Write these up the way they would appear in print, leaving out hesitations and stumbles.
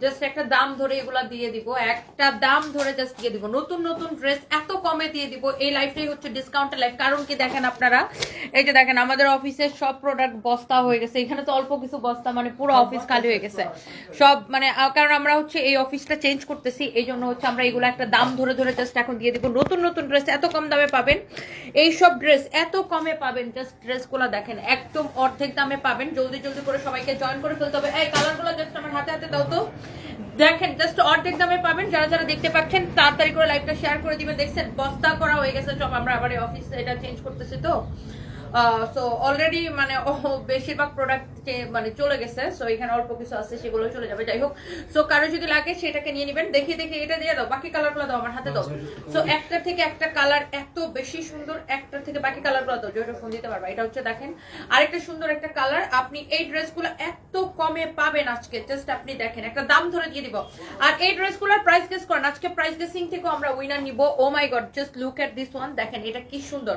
Just একটা দাম ধরে এগুলা দিয়ে দিব, একটা দাম ধরে জাস্ট দিয়ে দিব। নতুন নতুন ড্রেস এত কমে দিয়ে দিব। এই লাইফটাই হচ্ছে ডিসকাউন্টের লাইফ। কারণ কি দেখেন আপনারা, এই যে দেখেন আমাদের অফিসের সব প্রোডাক্ট বস্তা হয়ে গেছে। এখানে তো অল্প কিছু বস্তা, মানে পুরো অফিস খালি হয়ে গেছে সব, মানে কারণ আমরা হচ্ছে এই অফিসটা চেঞ্জ করতেছি, এই জন্য হচ্ছে আমরা এগুলো একটা দাম ধরে ধরে জাস্ট এখন দিয়ে দিব। নতুন নতুন ড্রেস এত কম দামে পাবেন, এই সব ড্রেস এত কমে পাবেন। জাস্ট ড্রেসগুলো দেখেন একদম অর্ধেক দামে পাবেন। জলদি জলদি করে সবাইকে জয়েন করে ফেলতে হবে। এই কালারগুলো জাস্ট আমার হাতে হাতে দাও তো, দেখেন জাস্ট অর্ধেক দামে পাবেন। যারা যারা দেখতে পাচ্ছেন তাড়াতাড়ি করে লাইভটা শেয়ার করে দিবেন। দেখছেন বস্তা করা হয়ে গেছে সব, আমরা আবার অফিস এটা চেঞ্জ করতেছি তো, সো অলরেডি মানে বেশিরভাগ প্রোডাক্ট মানে চলে গেছে। সো এখানে অল্প কিছু আছে, সেগুলো চলে যাবে। যাই হোক, সো কারো যদি লাগে সেটাকে নিয়ে নেবেন। দেখি দেখি এটা দিয়ে দাও, বাকি কালারগুলো দাও আমার হাতে দাও। সো একটা থেকে একটা কালার এত বেশি সুন্দর, একটার থেকে বাকি কালারগুলো দাও, যেটা ফোন দিতে পারবা। এটা হচ্ছে দেখেন আরেকটা সুন্দর একটা কালার। আপনি এই ড্রেসগুলো এত কমে পাবেন আজকে, জাস্ট আপনি দেখেন একটা দাম ধরে দিয়ে দিব। আর এই ড্রেসগুলোর প্রাইস গেস করেন, আজকে প্রাইস গেসিং থেকে আমরা উইনার নিব। Oh my god, just look at this one. দেখেন এটা কি সুন্দর,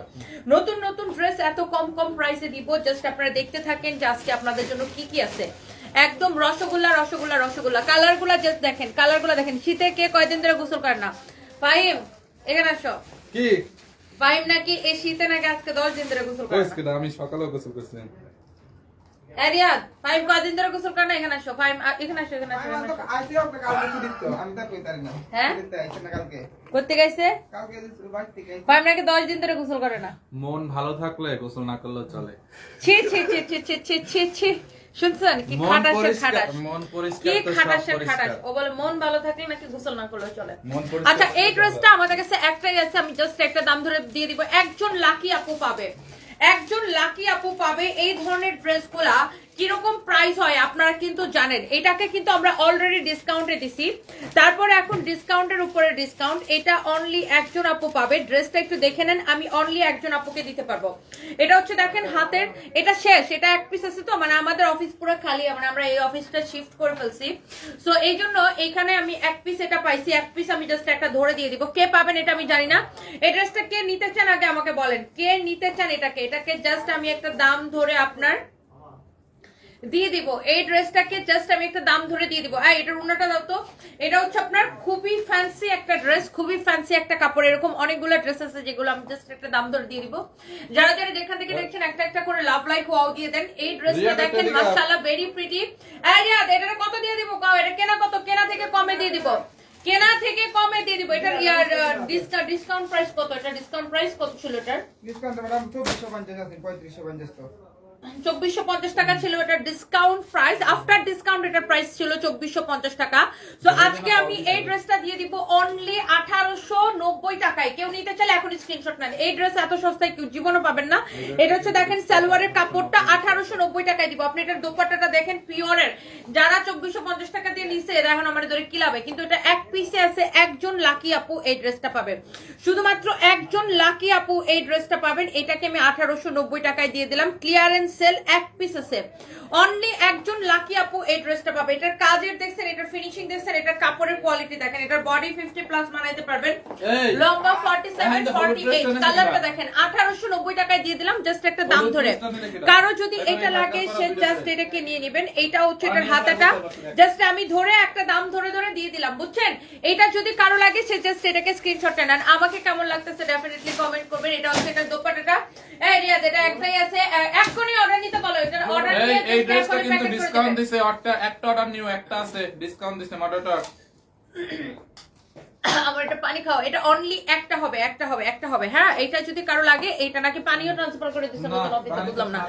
নতুন নতুন ড্রেস এত কম কম প্রাইসে দিব। জাস্ট আপনারা দেখতে থাকেন যে আজকে আপনাদের জন্য কি কি আছে। একদম রসগোল্লা রসগোল্লা রসগোল্লা। কালারগুলো জাস্ট দেখেন, কালারগুলো দেখেন। শীতে কে কয়দিন ধরে গোসল করে না? ফাহিম এখানে আসো। কি ফাহিম নাকি এই শীতে নাকি আজকে 10 দিন ধরে গোসল করে না? আমি সকালেও গোসল করছিলাম। এরিয়াদ ফাহিম কয়দিন ধরে গোসল করে না? এখানে আসো ফাহিম, এখানে আসো, এখানে আসো। আইতে আপনাকে কালকে কি দিত? আমি তো কই তারি না। হ্যাঁ দিতে আইছে না কালকে। করতে গেছে কালকে বাড়ি থেকে ফাহিম নাকি 10 দিন ধরে গোসল করে না। মন ভালো থাকলে গোসল না করলেও চলে। ছি ছি ছি ছি ছি ছি ছি ছি। শুনছেন কি খাটাসের খাটাস, মন পরিষ্কার কি তো সব খাটাসের খাটাস। পরিষ্কার। ও বলে মন ভালো থাকলে নাকি গোসল না করলেও চলে। মন পরিষ্কার। আচ্ছা এই ড্রেসটা আমাদের কাছে একটাই আছে, আমি জাস্ট একটা দাম ধরে দিয়ে দিব। একজন লাকি আপু পাবে, একজন লাকি আপু পাবে। এই ধরনের ড্রেসগুলা কিরকম প্রাইস হয় আপনারা কিন্তু জানেন। এটাকে কিন্তু আমরা অলরেডি ডিসকাউন্টে দিছি, তারপরে এখন ডিসকাউন্টের উপরে ডিসকাউন্ট। এটা অনলি একজন আপু পাবে। ড্রেসটা একটু দেখে নেন, আমি অনলি একজন আপুকে দিতে পারবো। এটা হচ্ছে দেখেন হাতের, এটা শেষ, এটা এক পিস আছে তো, মানে আমাদের অফিস পুরো খালি, মানে আমরা এই অফিসটা শিফট করে ফেলছি। সো এই জন্য এইখানে আমি এক পিস এটা পাইছি, এক পিস আমি জাস্ট একটা ধরে দিয়ে দিব। কে পাবেন এটা আমি জানি না। এই ড্রেসটা কে নিতে চান আগে আমাকে বলেন, কে নিতে চান এটাকে? এটাকে জাস্ট আমি একটা দাম ধরে আপনার দিয়ে দিব। এই ড্রেসটাকে জাস্ট আমি একটা দাম ধরে দিয়ে দিব। এটার উন্নাটা দাও তো। এটা হচ্ছে আপনার খুবই ফ্যান্সি একটা ড্রেস, খুবই ফ্যান্সি একটা কাপড়। এরকম অনেকগুলো ড্রেস আছে যেগুলো আমি জাস্ট একটা দাম ধরে দিয়ে দিব। যারা যারা যেখান থেকে দেখছেন একটা একটা করে লাভ লাইক ওয়াও দিয়ে দেন। এই ড্রেসটা দেখেন মাশাআল্লাহ ভেরি প্রিটি। রিয়াদ এটা কত দিয়ে দিব? এটা কেনা কত? কেনা থেকে কমে দিয়ে দিব, কেনা থেকে কমে দিয়ে দিব। এটার ডিসকাউন্ট প্রাইস কত? এটা ডিসকাউন্ট প্রাইস কত ছিল? এটার ডিসকাউন্ট ম্যাডাম 2450 আছে 3550 তো 2450 টাকা ছিল এটা ডিসকাউন্ট প্রাইস। আফটার ডিসকাউন্ট এটার প্রাইস ছিল 2450 টাকা। সো আজকে আমি এই ড্রেসটা দিয়ে দিব অনলি 1890 টাকায়। কেউ নিতে চাইলে এখন স্ক্রিনশট নেন। এই ড্রেস এত সস্তায় কেউ জীবনে পাবেন না। এটা হচ্ছে দেখেন সালোয়ারের কাপড়টা 1890 টাকায় দিব। আপনি এটার দোপাট্টাটা দেখেন পিওরের। যারা 2450 টাকা দিয়ে নিছে এরা এখন আমাদের ধরে কিলাবে, কিন্তু এটা এক পিসে আছে। একজন লাকি আপু এই ড্রেসটা পাবে, শুধুমাত্র একজন লাকি আপু এই ড্রেসটা পাবেন। এটাকে আমি 1890 টাকায় দিয়ে দিলাম। ক্লিয়ারেন্স সেল, এক পিস আছে। অনলি একজন লাকি আপু এই ড্রেসটা পাবে। এটার কাজের দেখছেন, এটার ফিনিশিং দেখছেন, এটার কাপড়ের কোয়ালিটি দেখেন। এটার বডি 50 প্লাস বানাইতে পারবেন, লম্বা 47 48। কালারটা দেখেন 1890 টাকায় দিয়ে দিলাম জাস্ট একটা দাম ধরে। কারো যদি এটা লাগে সে জাস্ট এটাকে নিয়ে নেবেন। এইটা হচ্ছে এটার হাতাটা, জাস্ট আমি ধরে একটা দাম ধরে ধরে দিয়ে দিলাম, বুঝছেন? এটা যদি কারো লাগে সে জাস্ট এটাকে স্ক্রিনশট নেন। আমাকে কেমন লাগতেছে ডেফিনেটলি কমেন্ট করবেন। এটা হচ্ছে এটার দোপাট্টাটা। রিয়াদ এটা একটাই আছে, এখনই অর্ডার নিতে বলো। এটা অর্ডার নিয়ে এই ড্রেসটা কিন্তু ডিসকাউন্ট দিছে। একটা অর্ডার নিও, একটা আছে ডিসকাউন্ট দিছে মডেলটা। আমার এটা পানি খাও। এটা অনলি একটা হবে, একটা হবে, একটা হবে। হ্যাঁ এটা যদি কারো লাগে, এটা নাকি পানিও ট্রান্সফার করে দিছে নতুন অফিসে, বুঝলাম না।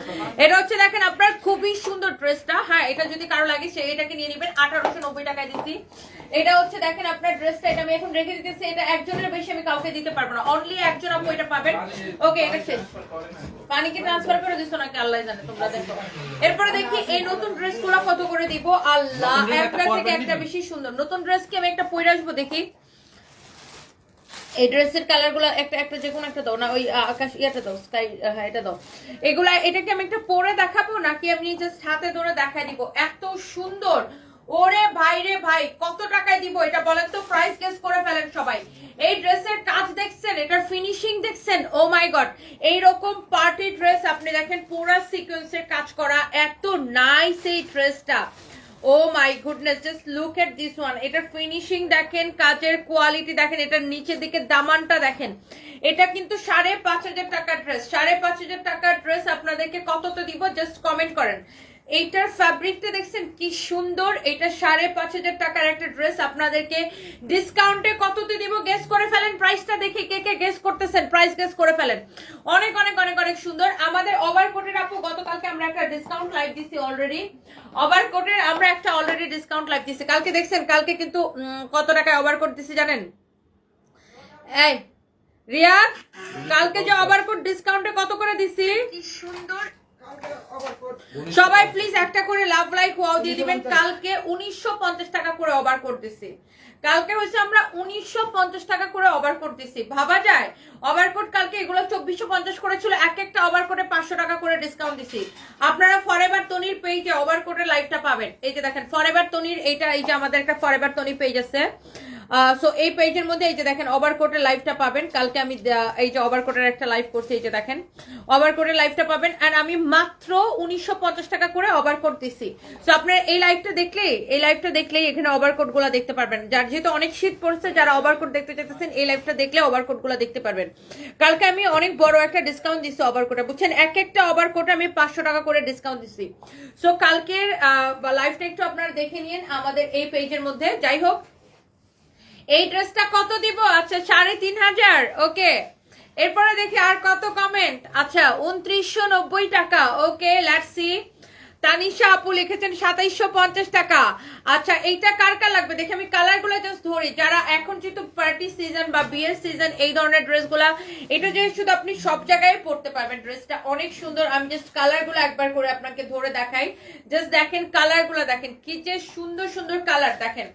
এটা হচ্ছে দেখেন আপনার খুবই সুন্দর ড্রেসটা। হ্যাঁ এটা যদি কারো লাগে সে এটাকে নিয়ে নেবেন। 1890 টাকায় দিচ্ছি। এটা হচ্ছে দেখেন আপনার ড্রেসটা, এটা আমি এখন রেখে দিতেছি। এটা একজনের বেশি আমি কাউকে দিতে পারবো না, অনলি একজন আপু এটা পাবেন। ওকে এটা শেষ। পানি কি ট্রান্সফার করে দিছো নাকি আল্লাহ জানে, তোমরা দেখো। এরপরে দেখি এই নতুন ড্রেসগুলো কত করে দিব। আল্লাহ, একটা থেকে একটা বেশি সুন্দর নতুন ড্রেস কি আমি একটা পরে আসবো দেখি। এই ড্রেসের কালারগুলো একটা একটা যে কোনো একটা দাও না, ওই আকাশ ইয়াটা দাও, স্কাই, হ্যাঁ এটা দাও। এগুলা এটাকে আমি একটা পরে দেখাবো নাকি আমি জাস্ট হাতে ধরে দেখাই দিব? এত সুন্দর। ওরে ভাই রে ভাই, কত টাকায় দিব এটা বলেন তো? প্রাইস গেস করে ফেলেন সবাই। এই ড্রেসের কাজ দেখছেন, এটার ফিনিশিং দেখছেন, ও মাই গড। এইরকম পার্টি ড্রেস আপনি দেখেন পুরো সিকোয়েন্সের কাজ করা, এত নাইস এই ড্রেসটা। Oh my goodness, just look at this one. এটার ফিনিশিং দেখেন, কাজের কোয়ালিটি দেখেন, এটার নিচের দিকে দামানটা দেখেন। এটা কিন্তু 5,500 টাকার ড্রেস। 5,500 টাকার ড্রেস আপনাদেরকে কততে দিব জাস্ট কমেন্ট করেন। এইটার ফ্যাব্রিকটা দেখছেন কি সুন্দর। এটা 5,500 টাকার একটা ড্রেস আপনাদেরকে ডিসকাউন্টে কততে দিব গেস করে ফেলেন। প্রাইসটা দেখে কে কে গেস করতেছেন প্রাইস গেস করে ফেলেন। অনেক অনেক অনেক অনেক সুন্দর। আমাদের ওভারকোটের আপু গতকালকে আমরা একটা ডিসকাউন্ট লাইভ দিছি অলরেডি। ওভারকোটের আমরা একটা অলরেডি ডিসকাউন্ট লাইভ দিছি। কালকে দেখছেন, কালকে কিন্তু কত টাকায় ওভারকোট দিছি জানেন? এই রিয়াদ, কালকে যে ওভারকোট ডিসকাউন্টে কত করে দিছি? কি সুন্দর। সবাই প্লিজ একটা করে লাভ লাইক ওয়াও দিয়ে দিবেন। কালকে 1950 টাকা করে ওভারকোট দিছি। কালকে হচ্ছে আমরা 1950 টাকা করে ওভারকোট দিছি। ভাবা যায়? ওভারকোট কালকে এগুলো 2450 করে ছিল। এক একটা ওভারকোটে 500 টাকা করে ডিসকাউন্ট দিছি। আপনারা ফরএভার তনির পেজে ওভারকোটের লাইভটা পাবেন। এই যে দেখেন ফরএভার তনির, এইটা এই যে আমাদের একটা ফরএভার তনি পেজ আছে। সো এই পেজের মধ্যে এই যে দেখেন ওভারকোটের লাইভটা পাবেন। কালকে আমি এই যে ওভারকোটের একটা লাইভ করছি, এই যে দেখেন ওভারকোটের লাইভটা পাবেন। আর আমি মাত্র 1950 টাকা করে ওভারকোট দিছি। সো আপনারা এই লাইভটা দেখলেই এখানে ওভারকোট গুলা দেখতে পারবেন। যার যেহেতু অনেক শীত পড়ছে, যারা ওভারকোট দেখতে চাইতেছেন এই লাইভটা দেখলে ওভারকোট গুলা দেখতে পারবেন। কালকে আমি অনেক বড় একটা ডিসকাউন্ট দিছি ওভারকোটে, বুঝছেন? এক একটা ওভারকোটে আমি 500 টাকা করে ডিসকাউন্ট দিছি। সো কালকের লাইভটা একটু আপনারা দেখে নিন আমাদের এই পেজের মধ্যে। যাই হোক, এই ড্রেসটা কত দিব? আচ্ছা 3,500। ওকে, এরপরে দেখি আর কত কমেন্ট। আচ্ছা 2,990 টাকা। ওকে, লেটস সি। তানিশা আপু লিখেছেন 2,750 টাকা। আচ্ছা এইটা কার কার লাগবে দেখে আমি কালারগুলো জাস্ট ধরি। যারা এখন যেহেতু পার্টি সিজন বা বিয়ের সিজন, এই ধরনের ড্রেসগুলা, এটা যে শুধু আপনি সব জায়গায় পরতে পারবেন। ড্রেসটা অনেক সুন্দর। আমি জাস্ট কালারগুলো একবার করে আপনাকে ধরে দেখাই। জাস্ট দেখেন কালারগুলো, দেখেন কি যে সুন্দর সুন্দর কালার। দেখেন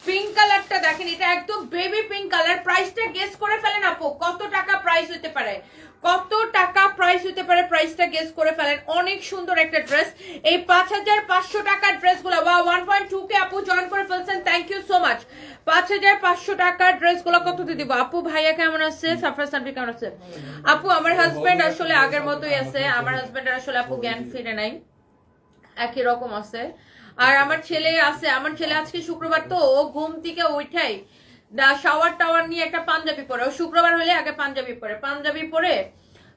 পিঙ্ক কালারটা দেখেন, এটা একদম বেবি পিঙ্ক কালার। প্রাইসটা গেস করে ফেলেন আপু, কত টাকা প্রাইস হতে পারে? কত টাকা প্রাইস হতে পারে? প্রাইসটা গেস করে ফেলেন। অনেক সুন্দর একটা ড্রেস। এই 5,500 টাকার ড্রেসগুলো, ওয়াও 1.2K আপু জয়েন করে ফেলছেন, থ্যাংক ইউ সো মাচ। 5,500 টাকার ড্রেসগুলো কত দিয়ে দিব আপু? ভাইয়া কেমন আছে? সাফরা সানবি কেমন আছে? আপু আমার হাজবেন্ড আসলে আগের মতোই আছে। আমার হাজবেন্ডের আসলে আপু জ্ঞান ফিরে নাই, একই রকম আছে। আর আমার ছেলে আছে, আমার ছেলে আজকে শুক্রবার তো ও ঘুম থেকে উঠাই শাওয়ার টাওয়ার নিয়ে একটা পাঞ্জাবি পরে। ও শুক্রবার হলে আগে পাঞ্জাবি পরে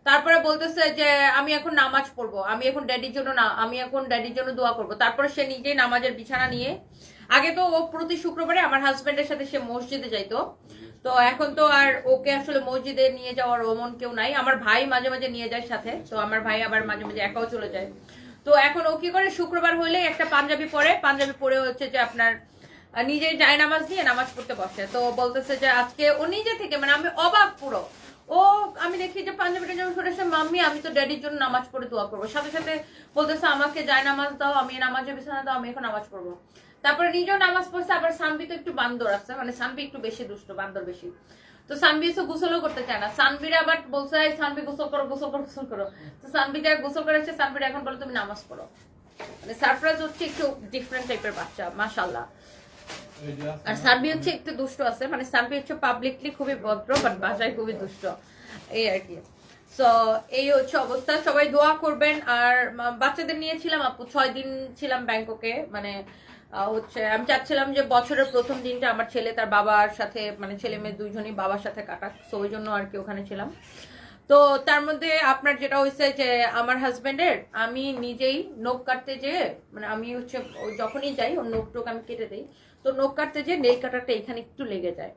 তারপরে বলতেছে যে আমি এখন নামাজ পড়বো, আমি এখন ড্যাডির জন্য দোয়া করবো। তারপরে সে নিজেই নামাজের বিছানা নিয়ে, আগে তো ও প্রতি শুক্রবারে আমার হাজবেন্ডের সাথে সে মসজিদে যাইতো, তো এখন তো আর ওকে আসলে মসজিদে নিয়ে যাওয়ার ওমন কেউ নাই। আমার ভাই মাঝে মাঝে নিয়ে যায় সাথে, তো আমার ভাই আবার মাঝে মাঝে একাও চলে যায়। তো এখন ও কি করে, শুক্রবার হলে একটা পাঞ্জাবি পরে হচ্ছে যে আপনার নিজেই যায় নামাজ দিয়ে নামাজ পড়তে বসে। তো বলতেছে যে আজকে ও নিজে থেকে, মানে আমি অবাক পুরো। ও আমি দেখি যে পাঞ্জাবিটা যখন সরেছে, মাম্মি আমি তো ড্যাডির জন্য নামাজ পড়ে দোয়া করবো, সাথে সাথে বলতেছে আমাকে যায় নামাজ দাও, আমি নামাজের বিছানা দাও, আমি এখন নামাজ পড়বো। তারপরে নিজেও নামাজ পড়ছে। আবার সানবি তো একটু বান্দর আছে, মানে সানবি একটু বেশি দুষ্ট, বান্দর বেশি। তো সানবি এসে গোসলও করতে চায় না। সানবির আবার বলছে সানবি গোসল করো। তো সানবি যা গোসল করেছে, সানবির এখন বলে তুমি নামাজ পড়ো। মানে সারপ্রাইজ হচ্ছে একটু ডিফারেন্ট টাইপের বাচ্চা, মাশাআল্লাহ। আর সানবি হচ্ছে একটু দুষ্ট আছে, মানে সানবি হচ্ছে পাবলিকলি খুবই ভদ্র, বাট বাসায় খুবই দুষ্ট, এই আর কি। সো এই হচ্ছে অবস্থা, সবাই দোয়া করবেন। আর বাচ্চাদের নিয়েছিলাম আপু 6 দিন ছিলাম ব্যাংককে। মানে হচ্ছে আমি চাচ্ছিলাম যে বছরের প্রথম দিনটা আমার ছেলে তার বাবার সাথে, মানে ছেলে মেয়ে দুইজনই বাবার সাথে কাটাক, তো ওই জন্য আর কি ওখানে ছিলাম। তো তার মধ্যে আপনার যেটা হয়েছে যে আমার হাজবেন্ডের, আমি নিজেই নখ কাটতে যেয়ে, মানে আমি হচ্ছে যখনই যাই ওর নখ টোক আমি কেটে দিই, তো নখ কাটতে যেয়ে নেই কাটাটা এখানে একটু লেগে যায়।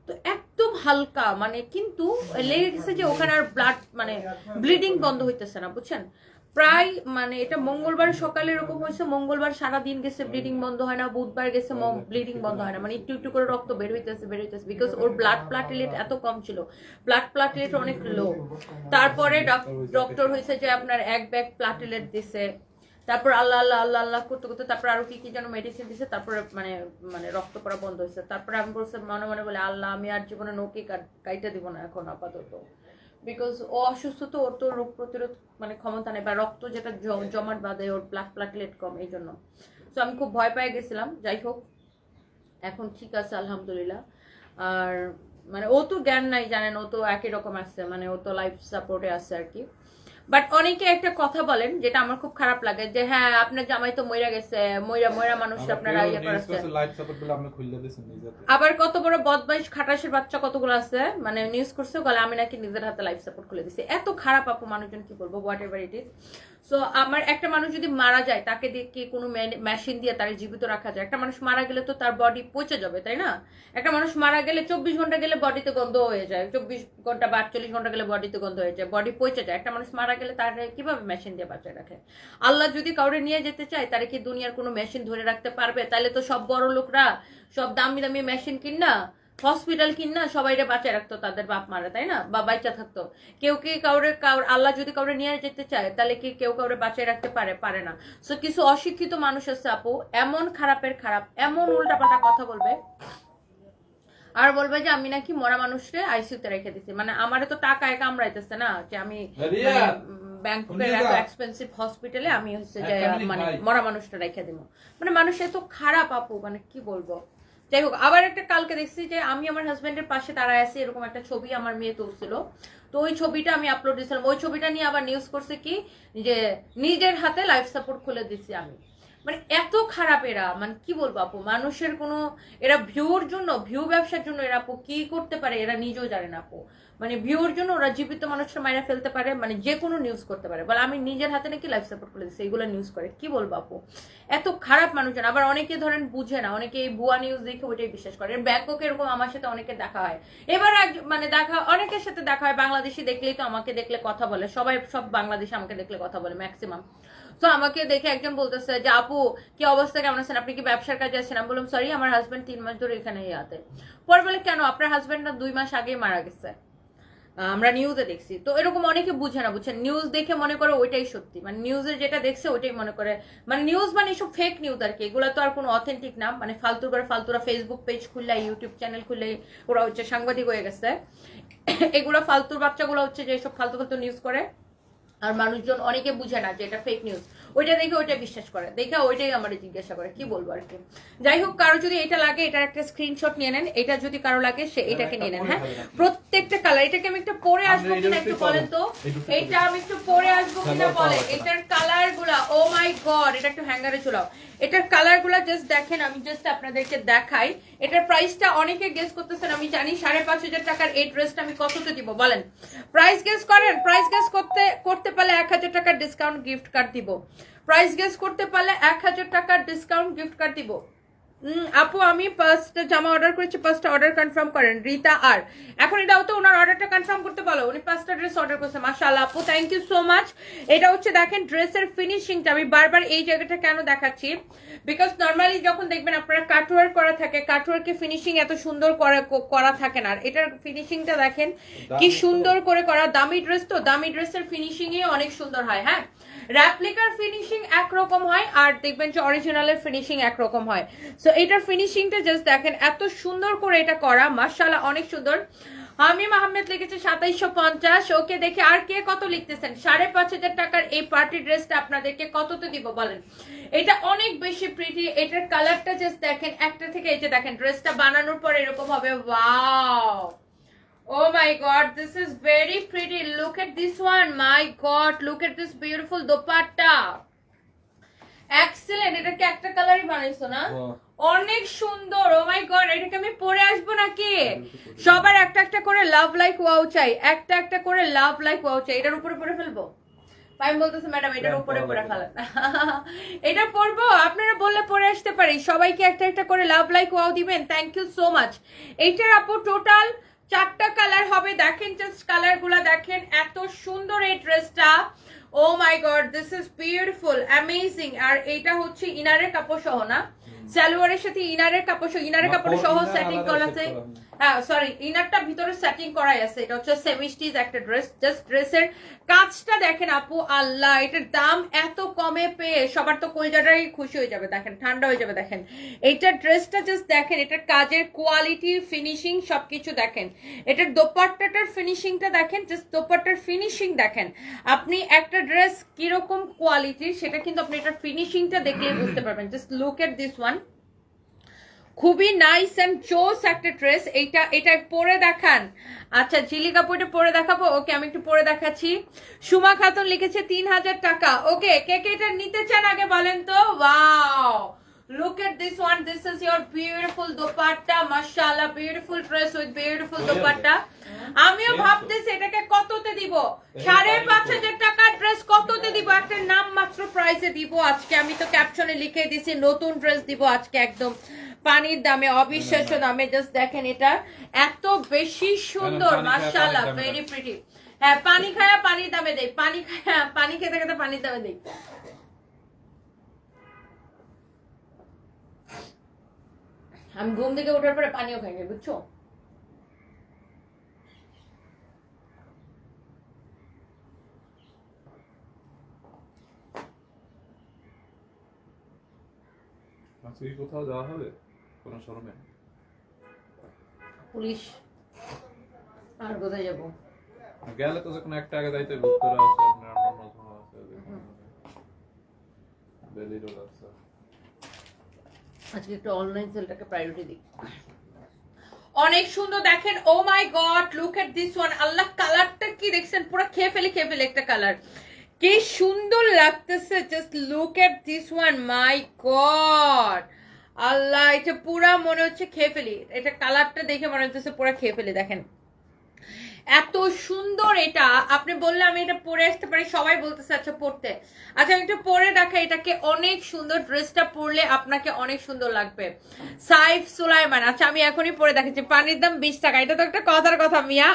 তো একদম হালকা, মানে কিন্তু লেগে গেছে যে ওখানে আর ব্লাড, মানে ব্লিডিং বন্ধ হইতেছে না, বুঝছেন? প্রায় মানে এটা মঙ্গলবার সকালে এরকম হয়েছে, মঙ্গলবার সারাদিন গেছে ব্লিডিং বন্ধ হয় না, বুধবার গেছে ব্লিডিং বন্ধ হয় না, মানে একটু একটু করে রক্ত বের হইতেছে বিকজ ওর ব্লাড প্লাটেলেট এত কম ছিল, ব্লাড প্লাটেলেট অনেক লো। তারপরে ডক্টর হয়েছে যে আপনার 1 ব্যাগ প্লাটেলেট দিছে। তারপর আল্লাহ আল্লাহ আল্লাহ আল্লাহ করতে করতে তারপর আরো কি কি যেন মেডিসিন দিছে, তারপরে মানে রক্ত পড়া বন্ধ হয়েছে। তারপরে আমি বলছি মনে মনে বলে, আল্লাহ আমি আর জীবনে নৌকি কাইটা দিব না এখন আপাতত, বিকজ ও অসুস্থ, তো ওর তো রোগ প্রতিরোধ মানে ক্ষমতা নেই, বা রক্ত যেটা জমাট বাঁধে, ওর ব্লাড প্লাটেলেট কম, এই জন্য। তো আমি খুব ভয় পেয়ে গেছিলাম। যাই হোক এখন ঠিক আছে আলহামদুলিল্লাহ। আর মানে ও তো জ্ঞান নাই জানেন, ও তো একই রকম আছে, মানে ও তো লাইফ সাপোর্টে আছে আর কি। বাট অনেকে একটা কথা বলেন যেটা আমার খুব খারাপ লাগে যে হ্যাঁ আপনার জামাই তো মইরা গেছে, মইরা মানুষ আপনারা ইয়ে করেছেন। লাইভ সাপোর্ট বলে আপনি খুললে দিয়েছেন নিজেতে। আবার কত বড় বদমাইশ খাটাসের বাচ্চা কতগুলো আছে মানে নিউজ করছে বলে আমি নাকি নিজের হাতে লাইফ সাপোর্ট খুলে দিছি। এত খারাপ আপু মানুষজন, কি বলবো, what ever it is. So আমার একটা মানুষ যদি মারা যায় তাকে দিয়ে কি কোনো মেশিন দিয়ে তার জীবিত রাখা যায়? একটা মানুষ মারা গেলে তো তার বডি পচে যাবে, তাই না? একটা মানুষ মারা গেলে 24 ঘন্টা গেলে বডিতে গন্ধ হয়ে যায়, 24 ঘন্টা বা 48 ঘন্টা গেলে বডিতে গন্ধ হয়ে যায়, বডি পচে যায়। একটা মানুষ মারা গেলে তার কিভাবে মেশিন দিয়ে বাঁচায় রাখে? আল্লাহ যদি কাউরে নিয়ে যেতে চায় তারে কি দুনিয়ার কোনো মেশিন ধরে রাখতে পারবে? তাহলে তো সব বড় লোকরা সব দামি দামি মেশিন কিনা, হসপিটাল কিনা সবাইরে বাঁচায় রাখতো তাদের বাপ মারা, তাই না? বা বাচ্চা থাকতো। কেউ কি কাউরে আল্লাহ যদি কাউরে নিয়ে যেতে চায় তাহলে কি কেউ কাউরে বাঁচায় রাখতে পারে না। সো কিছু অশিক্ষিত মানুষ আছে আপু, এমন খারাপের খারাপ, এমন উল্টাপাল্টা কথা বলবে আর বলবে যে আমি নাকি মরা মানুষরে আইসিইউতে রেখে দিছি। মানে আমারে তো টাকায় কামড়াইতেছে না যে আমি ব্যাংককের এত এক্সপেন্সিভ হসপিটালে আমি হচ্ছে যে মানে মরা মানুষটা রেখে দিব। মানে মানুষ এত খারাপ আপু, মানে কি বলবো। যাই হোক, আবার একটা কালকে দেখছি যে আমি আমার হাজবেন্ডের পাশে দাঁড়ায় আছি, এরকম একটা ছবি আমার মেয়ে তুলছিল। তো ওই ছবিটা আমি আপলোড দিয়েছিলাম। ওই ছবিটা নিয়ে আবার নিউজ করছে কি যে নিজের হাতে লাইফ সাপোর্ট খুলে দিচ্ছি আমি। মানে এত খারাপ এরা, মানে কি বলবো আপু, মানুষের কোনো এরা ভিউর জন্য, ভিউ ব্যবসার জন্য এরা আপু কি করতে পারে এরা নিজেও জানে না আপু। মানে ভিউর জন্য ওরা জীবিত মানুষের মাইরা ফেলতে পারে, মানে যে কোনো নিউজ করতে পারে, বলে আমি নিজের হাতে নাকি লাইফ সাপোর্ট করে দিচ্ছি, এইগুলো নিউজ করে। কি বলবো আপু, এত খারাপ মানুষজন। আবার অনেকে ধরেন বুঝে না, অনেকে এই ভুয়া নিউজ দেখে ওইটাই বিশ্বাস করে। ব্যাংকক এরকম আমার সাথে অনেকে দেখা হয়, এবার মানে দেখা অনেকের সাথে দেখা হয়। বাংলাদেশি দেখলেই তো আমাকে দেখলে কথা বলে, সবাই সব বাংলাদেশি আমাকে দেখলে কথা বলে ম্যাক্সিমাম। তো আমাকে দেখে একজন বলতেছে যে আপু কি অবস্থা, কেমন আছেন, আপনি কি ব্যবসার কাজে আছেন? আমি বললাম সরি, আমার হাজবেন্ড 3 মাস ধরে এখানে ইয়াতে। পরে বলে কেন, আপনার হাজবেন্ড না 2 মাস আগেই মারা গেছে, আমরা নিউজে দেখছি। তো এরকম অনেকে বুঝে না, বুঝছেন, নিউজ দেখে মনে করে ওইটাই সত্যি, মানে নিউজে যেটা দেখছে ওইটাই মনে করে। মানে নিউজ মানে সব ফেক নিউজ আর কি, এগুলো তো আর কোনো অথেন্টিক না। মানে ফালতুরা ফেসবুক পেজ খুললে, ইউটিউব চ্যানেল খুললে ওরা হচ্ছে সাংবাদিক হয়ে গেছে। এগুলো ফালতুর বাচ্চাগুলো হচ্ছে যে সব ফালতু নিউজ করে, আর মানুষজন অনেকে বুঝে না যে এটা ফেক নিউজ। ওইটা দেখে ওইটা বিশ্বাস করে, দেখে ওইটাই আমার জিজ্ঞাসা করে। কি বলবো আর কি। যাই হোক, কারো যদি এটা লাগে এটার একটা স্ক্রিনশট নিয়ে নেন, এটা যদি কারো লাগে সে এটাকে নিয়ে নেন। হ্যাঁ, প্রত্যেকটা কালার। এটাকে আমি একটু পরে আসবো কিনা একটু বলেন তো, এটা আমি একটু পরে আসবো কিনা বলেন। এটার কালার গুলা, ও মাই গড, এটা একটু হ্যাঙ্গারে চলাও। এটার কালার গুলা জাস্ট দেখেন, আমি জাস্ট আপনাদেরকে দেখাই। এটার প্রাইসটা অনেকে গেস করতেছেন, আমি জানি 5,500 টাকার এই ড্রেসটা আমি কততে দিব বলেন। প্রাইস গেস করেন। প্রাইস গেস করতে পারলে 1,000 টাকার ডিসকাউন্ট গিফট কার্ড দিব। প্রাইস গেস করতে পারলে 1,000 টাকার ডিসকাউন্ট গিফট কার্ড দিব। আপু আমি ফার্স্ট জামা অর্ডার করেছি, ফার্স্টটা অর্ডার কনফার্ম করেন রিতা। আর এখন এটাও তো ওনার অর্ডারটা কনফার্ম করতে বলো, উনি 5টা ড্রেস অর্ডার করেছে। মাশাআল্লাহ আপু, থ্যাংক ইউ সো মাচ। এটা হচ্ছে দেখেন ড্রেসের ফিনিশিংটা, আমি বারবার এই জায়গাটা কেন দেখাচ্ছি, বিকজ নর্মালি যখন দেখবেন আপনারা কাটওয়ার্ক করা থাকে, কাটওয়ার্কে ফিনিশিং এত সুন্দর করা থাকে না। আর এটার ফিনিশিংটা দেখেন কি সুন্দর করে করা। দামি ড্রেস তো, দামি ড্রেসের ফিনিশিংই অনেক সুন্দর হয়। হ্যাঁ, র্যাপ্লিকার ফিনিশিং একরকম হয় আর দেখবেন যে অরিজিনালের ফিনিশিং একরকম হয়। সো এটার ফিনিশিংটা জাস্ট দেখেন, এত সুন্দর করে এটা করা, মাশাআল্লাহ অনেক সুন্দর। হামিম আহমেদ লিখেছে 2750। ওকে, দেখে আর কে কত লিখতেছেন। 5,500 টাকার এই পার্টি ড্রেসটা আপনাদেরকে কততে দিব বলেন। এটা অনেক বেশি প্রিটি। এটার কালারটা জাস্ট দেখেন, একটা থেকে এই যে দেখেন ড্রেসটা বানানোর পর এরকম হবে। Wow, oh my god, this is very pretty. Look at this one, my god, look at this beautiful dupatta. Excellent. এটাকে একটা কালারই বানাইছো না, অনেক সুন্দর। ও মাই গড, এটাকে আমি পরে আসবো নাকি? সবার একটা একটা করে লাভ লাইক ওয়াও চাই, একটা একটা করে লাভ লাইক ওয়াও চাই। এটার উপরে পরে ফেলবো? আমি বলতেছি ম্যাডাম এটার উপরে পরে ফেলেন। এটা পরবো, আপনারা বললে পরে আসতে পারি। সবাইকে একটা একটা করে লাভ লাইক ওয়াও দিবেন। Thank you so much. এইটার আপু টোটাল 4টা কালার হবে। দেখেন জাস্ট কালার গুলা দেখেন, এত সুন্দর এই ড্রেসটা। Oh my god, this is beautiful, amazing. আর এইটা হচ্ছে ইনারের কাপড় সহ না, সালোয়ারের সাথে ইনারের কাপড় সহ, ইনারের কাপড় সহ সেটিং করা আছে। হ্যাঁ সরি, ইনারটা ভিতরে সেটিং করাই আছে। এটা হচ্ছে সেমিস্টিজ একটা ড্রেস। জাস্ট ড্রেসের কাজটা দেখেন আপু, আল্লাহ, এটার দাম এত কমে পেয়ে সবার তো কলজাটাই খুশি হয়ে যাবে, দেখেন ঠান্ডা হয়ে যাবে। দেখেন এইটার ড্রেসটা জাস্ট দেখেন, এটার কাজের কোয়ালিটি, ফিনিশিং সবকিছু দেখেন। এটার দোপাট্টাটার ফিনিশিংটা দেখেন, জাস্ট দোপাট্টার ফিনিশিং দেখেন। আপনি একটা ড্রেস কিরকম কোয়ালিটির সেটা কিন্তু আপনি এটার ফিনিশিংটা দেখলে বুঝতে পারবেন। Just look at this one, খুবই নাইস এন্ড চোস একটা ড্রেস। এটা পরে দেখান। আচ্ছা ঝিলিক আপু এটা পরে দেখাবো। ওকে আমি একটু পরে দেখাচ্ছি। সুমা খাতুন লিখেছে 3000 টাকা। ওকে কে কে এটা নিতে চান আগে বলেন তো। Wow, look at this one, this is your beautiful dupatta, mashallah, beautiful dress with beautiful dupatta. আমিও ভাবতেছি এটাকে কততে দিব, 5,500 টাকার ড্রেস কততে দিব, একটা নাম মাত্র প্রাইসে দিব আজকে। আমি তো ক্যাপশনে লিখে দিছি নতুন ড্রেস দিব আজকে একদম পানির দামে, অবিশ্বাস্য দামে। জাস্ট দেখেন এটা এত বেশি সুন্দর, মাশাআল্লাহ, ভেরি প্রিটি। হ্যাঁ পানি খায়া পানির দামে দেই, পানি খায়া পানি খেতে খেতে পানির দামে দেই। আমি ঘুম থেকে ওঠার পরে পানিও খাইনি, বুঝছো? আজকে কি কোথাও যাওয়া হবে কোনো শরমে? পুলিশ আর কোথায় যাবো? গেলে তো যখন একটা আগে যাইতে উত্তরা আছে, আপনার নর্মাল আছে, বেলি রোড আছে। আজকে একটু অনলাইন সেলটাকে প্রায়োরিটি দিই। অনেক সুন্দর দেখেন। Oh my god, look at this one. Allah কালারটা কি দেখছেন, পুরো খেয়ে ফেলে একটা কালার, কি সুন্দর লাগতেছে। Just look at this one, my god. Allah এটা পুরা মনে হচ্ছে খেয়ে ফেলি। এটা কালারটা দেখে মনে হচ্ছে পুরা খেয়ে ফেলি। দেখেন এত সুন্দর এটা। আপনি বললে আমি এটা পরে আসতে পারি, সবাই বলতেছে আচ্ছা পড়তে। আচ্ছা আমি একটু পরে দেখা, এটাকে অনেক সুন্দর, ড্রেসটা পরলে আপনাকে অনেক সুন্দর লাগবে। সাইফ সুলাইমান, আচ্ছা আমি এখনই পরে দেখাচ্ছি। পানির দাম 20 টাকা, এটা তো একটা কথার কথা মিয়া।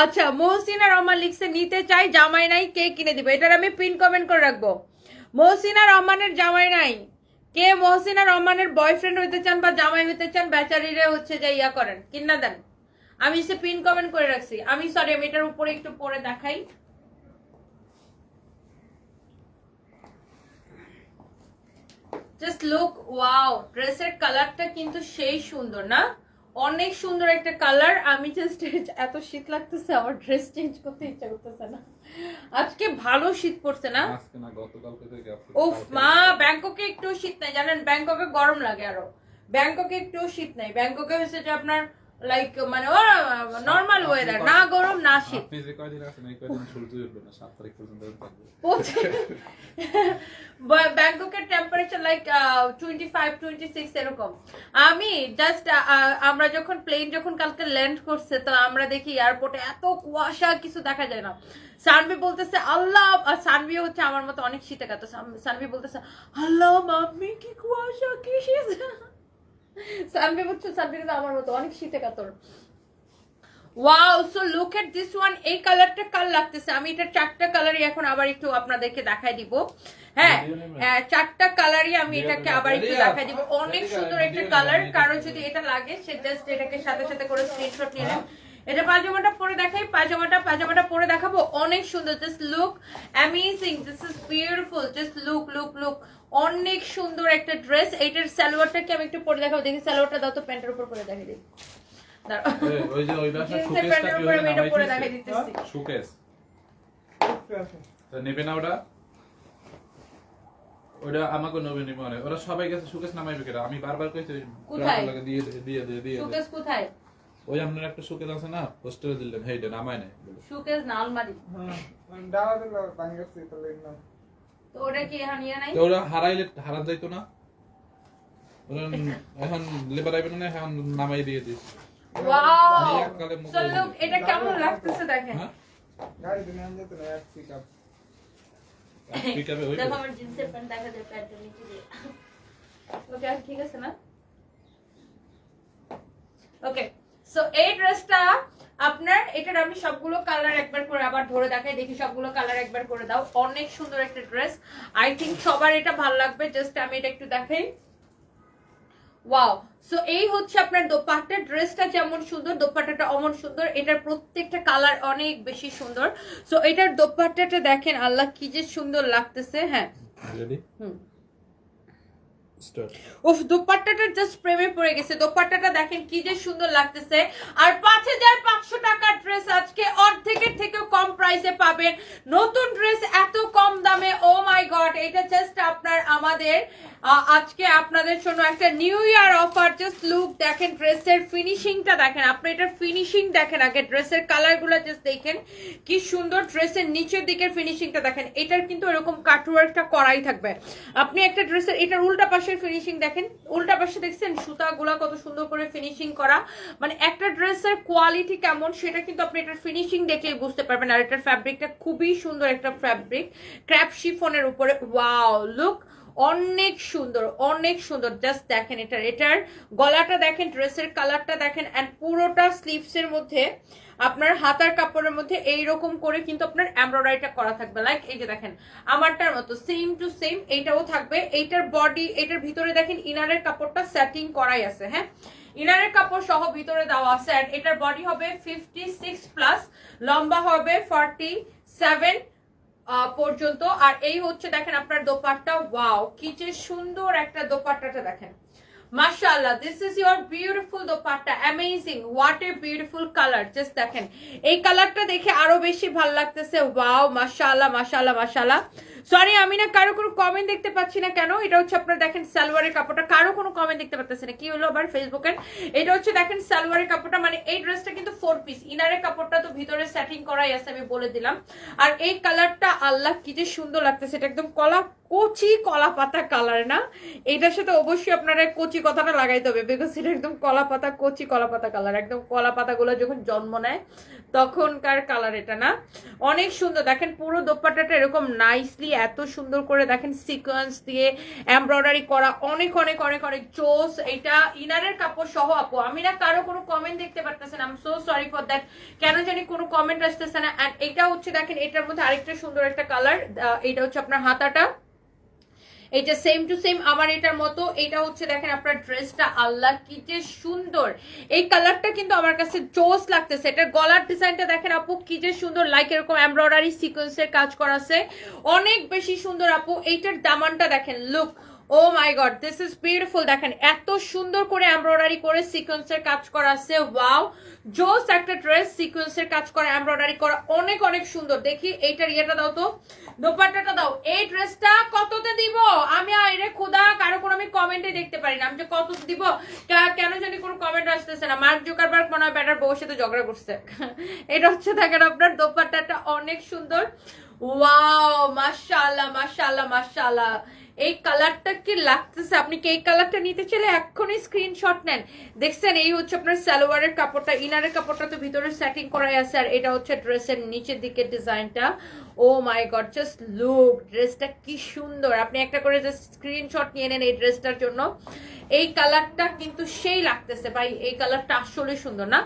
আচ্ছা মহসিনা রহমান লিখছে নিতে চাই, জামাই নাই, কে কিনে দিবে? এটার আমি পিন কমেন্ট করে রাখবো। মহসিনা রহমানের জামাই নাই, কে মহসিনা রহমানের বয়ফ্রেন্ড হইতে চান বা জামাই হইতে চান, বেচারিরে হচ্ছে যে ইয়া করেন, কিনা দেন। আমি সে পিন কমেন্ট করে রাখছি। আমি সরি, আমি এটার উপরে একটু পরে দেখাই। জাস্ট লুক, ওয়াও, ড্রেসের কালারটা কিন্তু সেই সুন্দর না, অনেক সুন্দর একটা কালার। আমি জাস্ট এত শীত লাগতেছে, আমার ড্রেস চেঞ্জ করতে ইচ্ছা করতেছে না। আজকে ভালো শীত পড়ছে না? আজকে না গতকালকে থেকে উফ মা, ব্যাংককে একটু শীত নাই জানেন, ব্যাংককে গরম লাগে আরো। ব্যাংককে একটু শীত নাই, ব্যাংককে হচ্ছে যে আপনার লাইক মানে নরমাল ওয়েদার, না গরম না শীত। আপনি যে কয়দিন আছেন এই কয়দিন সূর্য উঠবে না, 7 তারিখ পর্যন্ত থাকবে। ব্যাংককের টেম্পারেচার লাইক 25-26 এরকম। আমি জাস্ট আমরা যখন প্লেন যখন কালকে ল্যান্ড করছে, তো আমরা দেখি এয়ারপোর্টে এত কুয়াশা, কিছু দেখা যায় না। সানভি বলতেছে আল্লাহ, সানভি হচ্ছে আমার মতো অনেক শীতে কাতো। সানভি বলতেছে আল্লাহ মাম্মি কি কুয়াশা, কি শীত। সানভি বুঝছো, সানভি কিন্তু আমার মতো অনেক শীতে কাতর। Wow, so look at this one. এই কালারটা কাল লাগতেছে। আমি এটা 4টা কালারই এখন আবার একটু আপনাদেরকে দেখাই দিব। হ্যাঁ 4টা কালারই আমি এটাকে আবার একটু দেখাই দিব। অনেক সুন্দর একটা কালার, কারো যদি এটা লাগে সে জাস্ট এটাকে সাথে সাথে করে স্ক্রিনশট নিয়ে নেন। এটা পাজামাটা পরে দেখাই, পাজামাটা পরে দেখাবো। অনেক সুন্দর, just look amazing, this is beautiful, just look. অনেক সুন্দর একটা ড্রেস। এইটার সালোয়ারটাকে আমি একটু পরে দেখাবো। দেখি সালোয়ারটা দাও তো, প্যান্টের উপর পরে দেখাই দিই। ওই যে ওই বাসা শোকেসটা কি হলো না, শোকেস তো নেবে না ওটা, ওটা আমাকে নেবে নি মনে। ওরা সবাই গেছে শোকেস নামাইবে কেন, আমি বারবার কইছি লাগে দিয়ে শোকেস কোথায়? ওই আপনার একটা শোকেস আছে না হোস্টেলে দিলেন, হেইটা নামায় নাই শোকেস না আলমারি। হ্যাঁ ডালা দিলা ভাঙছে তো লাগলাম। তো ওটা কি হানিয়া নাই? তো ওরা হারাইলে হারান যাইতো না, ওরা এখন লেবার আইবে না, এখন নামাই দিয়ে দিস। ওয়াও, সো লুক এটা কেমন লাগতেছে দেখেন। গাড়ি দিনে আনতে তো এক পিকআপ। পিকআপে হইবে। দেখো আমার জিন্সের প্যান্ট দেখা যায় প্যান্টের নিচে দিয়ে। ওকে ঠিক আছে না? ওকে, সো এই ড্রেসটা আপনার, এটার আমি সবগুলো কালার একবার করে আবার ধরে দেখাই, দেখি সবগুলো কালার একবার করে দাও। অনেক সুন্দর একটা ড্রেস, আই থিংক সবার এটা ভালো লাগবে। জাস্ট আমি এটা একটু দেখাই। ওয়াও, সো এই হচ্ছে আপনার দোপাট্টা। ড্রেসটা যেমন সুন্দর, দোপাট্টাটা অমন সুন্দর। এটার প্রত্যেকটা কালার অনেক বেশি সুন্দর। সো এটার দোপাট্টাটা দেখেন, আল্লাহ কি যে সুন্দর লাগতেছে। হ্যাঁ রেডি? স্টার্ট। উফ, দোপাট্টাটা জাস্ট প্রেমে পড়ে গেছে। দোপাট্টাটা দেখেন কি যে সুন্দর লাগতেছে। আর 5500 টাকার ড্রেস আজকে অর্ধেকের থেকেও কম প্রাইসে পাবেন। নতুন ড্রেস এত কম দামে, ও মাই গড, এটা জাস্ট আপনার আমাদের আজকে আপনাদের জন্য একটা new year offer. Just look দেখেন, ড্রেসের ফিনিশিংটা দেখেন, আপনি এটার ফিনিশিং দেখেন, আগে ড্রেসের কালারগুলো জাস্ট দেখেন কি সুন্দর। ড্রেসের নিচের দিকের ফিনিশিংটা দেখেন, এটার কিন্তু এরকম কাটওয়ার্কটা করাই থাকবে। আপনি একটা ড্রেসের এটার উল্টা পাশের ফিনিশিং দেখেন, উল্টা পাশে দেখছেন সুতাগুলা কত সুন্দর করে ফিনিশিং করা। মানে একটা ড্রেসের কোয়ালিটি কেমন সেটা কিন্তু আপনি এটার ফিনিশিং দেখলেই বুঝতে পারবেন। আর এটার ফ্যাব্রিকটা খুবই সুন্দর একটা ফ্যাব্রিক, ক্র্যাপ শিফনের উপরে। ওয়াও, লুক অনেক সুন্দর, অনেক সুন্দর। জাস্ট দেখেন এটার গলাটা দেখেন, ড্রেসের কালারটা দেখেন, এন্ড পুরোটা স্লিভসের মধ্যে আপনার হাতার কাপড়ের মধ্যে এইরকম করে কিন্তু আপনার এমব্রয়ডারিটা করা থাকবে। লাইক এই যে দেখেন আমারটার মতো সেম টু সেম এইটাও থাকবে। এইটার বডি, এটার ভিতরে দেখেন ইনারের কাপড়টা সেটিং করাই আছে। হ্যাঁ, ইনারের কাপড় সহ ভিতরে দেওয়া আছে। আর এটার বডি হবে 56 প্লাস, লম্বা হবে 47 পর্যন্ত। আর এই হচ্ছে দেখেন আপনার দোপাট্টা। ওয়াও, কি যে সুন্দর একটা দোপাট্টাটা দেখেন, মাশাআল্লাহ। This is your beautiful dupatta, amazing, what a beautiful colour. Just দেখেন এই কালারটা দেখে আরো বেশি ভালো লাগতেছে। ওয়াও, মাশাআল্লাহ মাশাআল্লাহ মাশাআল্লাহ। সরি, আমি না কারো কোনো কমেন্ট দেখতে পাচ্ছি না কেন। এটা হচ্ছে আপনার দেখেন সালোয়ারের কাপড়টা, কারো কোনো কমেন্ট দেখতে পাচ্ছি না, কি হলো আবার ফেসবুকের। এটা হচ্ছে দেখেন সালোয়ারের কাপড়টা, মানে এই ড্রেসটা কিন্তু 4 পিস। ইনারের কাপড়টা তো ভিতরে সেটিং করাই আছে, আমি বলে দিলাম। আর এই কালারটা আল্লাহ কি যে সুন্দর লাগতেছে, এটা একদম কচি কলা পাতা কালার না? এইটার সাথে অবশ্যই আপনারা কচি কথাটা লাগাইতে হবে, বিকজ এটা একদম কলা পাতা, কচি কলা পাতা কালার, একদম কলা পাতাগুলো যখন জন্ম নেয় তখনকার কালার এটা না? অনেক সুন্দর। দেখেন পুরো দোপাট্টাটা এরকম নাইসলি এত সুন্দর করে দেখেন সিকোয়েন্স দিয়ে এমব্রয়ডারি করা, অনেক অনেক অনেক অনেক জোস। এটা ইনারের কাপড় সহ। আপু আমি না কারো কোনো কমেন্ট দেখতে পারতেছেন, I am so sorry for that, কেন জানি কোনো কমেন্ট আসতেছে না। এন্ড এটা হচ্ছে দেখেন এটার মধ্যে আরেকটা সুন্দর একটা কালার, এটা হচ্ছে আপনার হাতাটা, এটা সেম টু সেম আমার এটার মতো। এটা হচ্ছে দেখেন আপনার ড্রেসটা, আল্লাহ কি যে সুন্দর। এই কালারটা কিন্তু আমার কাছে জোস লাগতেছে। এটার গলার ডিজাইনটা দেখেন আপু কি যে সুন্দর, লাইক এরকম এমব্রয়ডারি সিকোয়েন্সের কাজ করা আছে, অনেক বেশি সুন্দর আপু। এইটার দামানটা দেখেন, look, oh my god, this is beautiful. দেখেন এত সুন্দর করে এমব্রয়ডারি করে সিকোয়েন্সের কাজ করা আছে। ওয়াও, জোস একটা ড্রেস, সিকোয়েন্সের কাজ করা, এমব্রয়ডারি করা, অনেক অনেক সুন্দর। দেখি এইটার ইয়েটা দাও তো, দোপাট্টাটা দাও। এই ড্রেসটা কততে দিব আমি? আরে খোদা, কারো কোনো আমি কমেন্টে দেখতে পারি না, আমি যে কত দিব কেন জানি কোনো কমেন্ট আসতেছে না। মার্ক জুকারবার্গ মনে হয় ব্যাটার বউর সাথে ঝগড়া করছে। এটা হচ্ছে দেখেন আপনার দোপাট্টাটা অনেক সুন্দর। ওয়াও, মাশাআল্লাহ মাশাআল্লাহ মাশাআল্লাহ। এই কালারটা কি লাগতেছে, আপনি কি এই কালারটা নিতে চাইলে এক্ষুনি স্ক্রিনশট নেন। দেখছেন এই হচ্ছে আপনার সালোয়ারের কাপড়টা, ইনারের কাপড়টা তো ভিতরে সেটিং করাই আছে। আর এটা হচ্ছে ড্রেসের নিচের দিকের ডিজাইনটা। ও মাই গড, জাস্ট লুক, ড্রেসটা কি সুন্দর। আপনি একটা করে জাস্ট স্ক্রিনশট নিয়ে নেন এই ড্রেসটার জন্য। এই কালারটা কিন্তু সেই লাগতেছে ভাই, এই কালারটা আসলে সুন্দর না?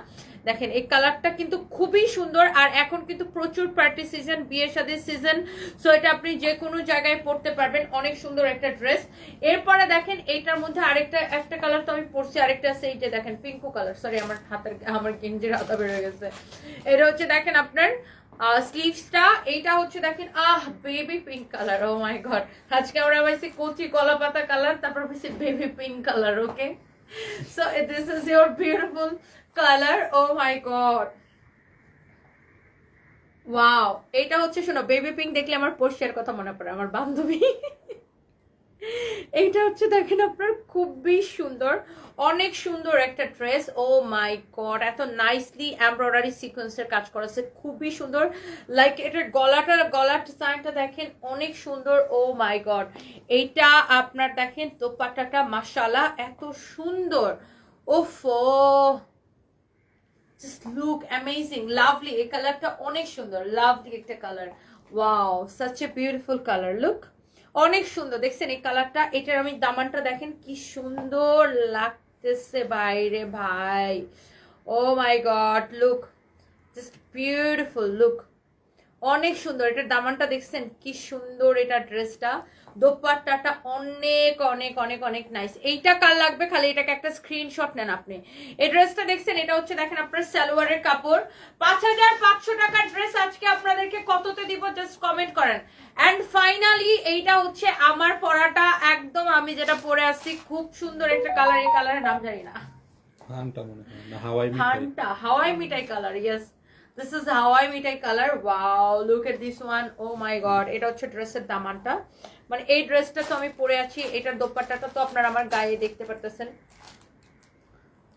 দেখেন এই কালারটা কিন্তু খুবই সুন্দর। আর এখন কিন্তু প্রচুর পার্টি সিজন, বিয়ে শাদীর সিজন, সো এটা আপনি যে কোনো জায়গায় পরতে পারবেন। অনেক সুন্দর একটা ড্রেস। এরপরে দেখেন এইটার মধ্যে একটা কালার তো আমি পরছি, আরেকটা আছে এইটা দেখেন পিঙ্কু কালার। সরি, আমার গেঞ্জির হাতা বের হয়ে গেছে। এটা হচ্ছে দেখেন আপনার স্লিভসটা, এইটা হচ্ছে দেখেন baby pink colour. Oh my God, আজকে আমরা পাইছি কচি কলা পাতা কালার, তারপর পাইছি baby pink colour. Okay, so this is your beautiful colour. Oh my God, wow. এটা হচ্ছে শোনো, বেবি পিঙ্ক দেখলে আমার পোর্শিয়ার কথা মনে পড়ে, আমার বান্ধবী। এইটা হচ্ছে দেখেন আপনার খুবই সুন্দর, অনেক সুন্দর একটা ড্রেস। ও মাই গড, এত নাইসলি এমব্রয়ডারি সিকোয়েন্সের কাজ করা আছে, খুবই সুন্দর। লাইক এটার গলার ডিজাইনটা দেখেন অনেক সুন্দর। ও মাই গড, এইটা আপনার দেখেন দোপাট্টাটা মাশাআল্লাহ এত সুন্দর। ওফো, জাস্ট লুক অ্যামেজিং, লাভলি। এই কালারটা অনেক সুন্দর, লাভলি একটা colour. Wow, such a beautiful colour, look অনেক সুন্দর। দেখছেন এই কালারটা, এটার আমি দামানটা দেখেন কি সুন্দর লাগতেছে বাইরে ভাই। Oh my god, look just beautiful, look অনেক সুন্দর। এটার দামানটা দেখছেন কি সুন্দর, এটা ড্রেসটা দোপাট্টাটা অনেক অনেক অনেক অনেক নাইস। এইটা কার লাগবে খালি এটাকে একটা স্ক্রিনশট নেন আপনি। এই ড্রেসটা দেখছেন, এটা হচ্ছে দেখেন আপনার সালোয়ারের কাপড়। 5500 টাকার ড্রেস আজকে আপনাদেরকে কততে দিব জাস্ট কমেন্ট করেন। এন্ড ফাইনালি এইটা হচ্ছে আমার পরাটা, একদম আমি যেটা পরে আসছি, খুব সুন্দর একটা কালার। এই কালারের নাম জানি না, হানটা মনে হয় না, হাওয়াই মিঠাই। হান্টা হাওয়াই মিঠাই কালার। ইয়েস, দিস ইজ হাওয়াই মিঠাই colour. Wow, look at this one. Oh my god, এটা হচ্ছে ড্রেসের দামানটা। মানে এই ড্রেসটা তো আমি পরে আছি, এটার দোপাট্টাটা তো আপনারা আমার গায়ে দেখতে পারতেছেন।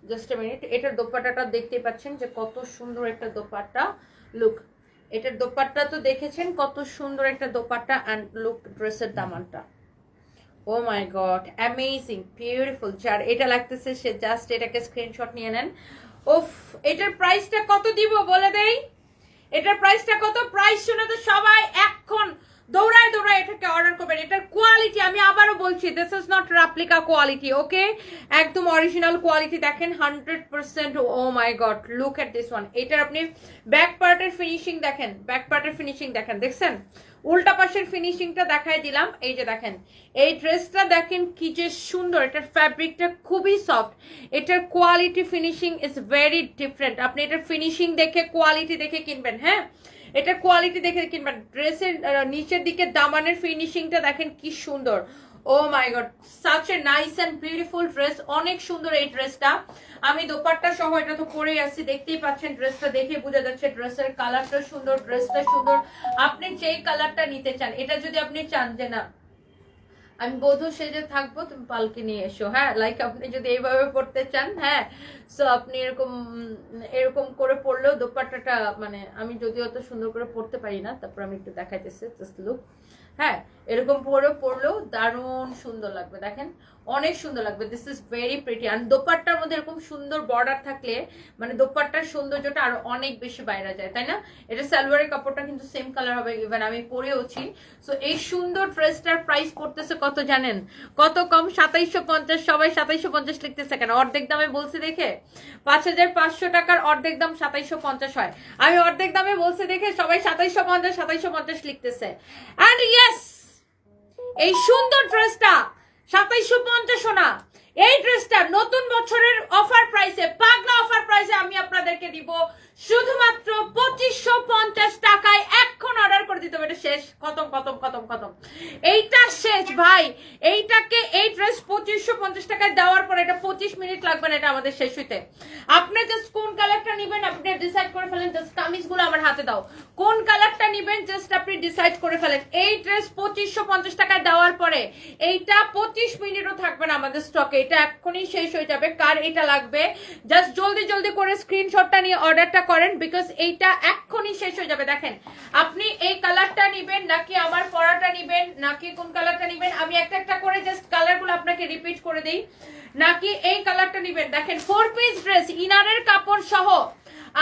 জাস্ট এ মিনিট, এটার দোপাট্টাটা দেখতে পাচ্ছেন যে কত সুন্দর একটা দোপাট্টা। লুক, এটার দোপাট্টা তো দেখেছেন কত সুন্দর একটা দোপাট্টা। অ্যান্ড লুক ড্রেসের দামানটা, ও মাই গড, অ্যামেজিং, বিউটিফুল। যার এটা লাগতেছে সে জাস্ট এটাকে স্ক্রিনশট নিয়ে নেন। ওফ, এটার প্রাইসটা কত দিব বলে দেই? এটার প্রাইসটা কত? প্রাইস শুনে তো সবাই এখন দৌড়ায় দৌড়ায় এটাকে অর্ডার করবেন। এটার কোয়ালিটি আমি আবারও বলছি, this is not replica quality, okay? একদম অরিজিনাল কোয়ালিটি দেখেন, 100%। Oh my god, look at this one. এটার আপনি ব্যাক পার্টের ফিনিশিং দেখেন, ব্যাক পার্টের ফিনিশিং দেখেন, দেখছেন? উল্টা পাশের ফিনিশিংটা দেখাই দিলাম, এই যে দেখেন। এই ড্রেসটা দেখেন কি যে সুন্দর, এটার ফ্যাব্রিকটা খুবই সফট, এটার quality finishing is very different. আপনি এটার ফিনিশিং দেখে কোয়ালিটি দেখে কিনবেন, হ্যাঁ, এটার কোয়ালিটি দেখে কিনবেন। ড্রেসের নিচের দিকে দামানের ফিনিশিংটা দেখেন কি সুন্দর। Oh my god, such a nice and beautiful dress, অনেক সুন্দর এই ড্রেসটা। আমি দোপাট্টা সহ এটা তো পরেই আসছি, দেখতেই পাচ্ছেন। ড্রেসটা দেখে বোঝা যাচ্ছে ড্রেসের কালারটা সুন্দর, ড্রেসটা সুন্দর। আপনি যেই কালারটা নিতে চান, এটা যদি আপনি চান যে না আমি বধূ সেজে থাকবো, তুমি পালকি নিয়ে এসো, হ্যাঁ, লাইক আপনি যদি এইভাবে পড়তে চান, হ্যাঁ, সো আপনি এরকম এরকম করে পড়লেও দোপাট্টাটা, মানে আমি যদিও অত সুন্দর করে পড়তে পারি না, তারপর আমি একটু দেখাইতেছি, জাস্ট লুক। হ্যাঁ, এরকম পড়লেও দারুণ সুন্দর লাগবে, দেখেন অনেক সুন্দর লাগবে। This is very pretty. আর দোপাট্টার মধ্যে এরকম সুন্দর বর্ডার থাকলে মানে দোপাট্টার সৌন্দর্যটা আরো অনেক বেশি বাইরে যায়, তাই না? এটা সালোয়ারের কাপড়টা কিন্তু সেম কালার হবে, ইভেন আমি পরেওছি। সো এই সুন্দর ড্রেসটার প্রাইস পড়তেছে কত জানেন? কত কম, 2750। সবাই 2750 লিখতেছে কেন? অর্ধেক দামে বলছি দেখে। 5500 টাকার অর্ধেক দাম 2750 হয়। আমি অর্ধেক দামে বলছি দেখে সবাই 2750 লিখতেছে। অ্যান্ড ইয়েস, এই সুন্দর ড্রেসটা 2750 না, এই ড্রেসটা নতুন বছরের অফার প্রাইসে, পাগলা অফার প্রাইসে আমি আপনাদেরকে দিব শুধুমাত্র 2550 টাকায়। এখন অর্ডার করে দিতে হবে, এটা শেষ, খতম খতম খতম খতম, এইটা শেষ ভাই। এইটাকে এই ড্রেস 2550 টাকায় দেওয়ার পর এটা 25 মিনিট লাগবে না এটা আমাদের শেষ হইতে। আপনি জাস্ট কোন কালারটা নিবেন আপনি ডিসাইড করে ফেলেন। জাস্ট কামিজগুলো আমার হাতে দাও, কোন কালারটা নিবেন জাস্ট আপনি ডিসাইড করে ফেলেন। এই ড্রেস 2550 টাকায় দেওয়ার পরে এইটা 25 মিনিটও থাকবে না আমাদের স্টকে, এটা এক্ষুনি শেষ হয়ে যাবে। কার এটা লাগবে জাস্ট জলদি জলদি করে স্ক্রিনশটটা নিয়ে অর্ডারটা করেন, বিকজ এইটা এক্ষুনি শেষ হয়ে যাবে। দেখেন, আপনি এই কালারটা নিবেন নাকি আমার পরাটা নিবেন নাকি কোন কালারটা নিবেন, আমি একটা একটা করে জাস্ট কালারগুলো আপনাকে রিপিট করে দেই। নাকি এই কালারটা নিবেন, দেখেন 4 পিস ড্রেস ইনারের কাপড় সহ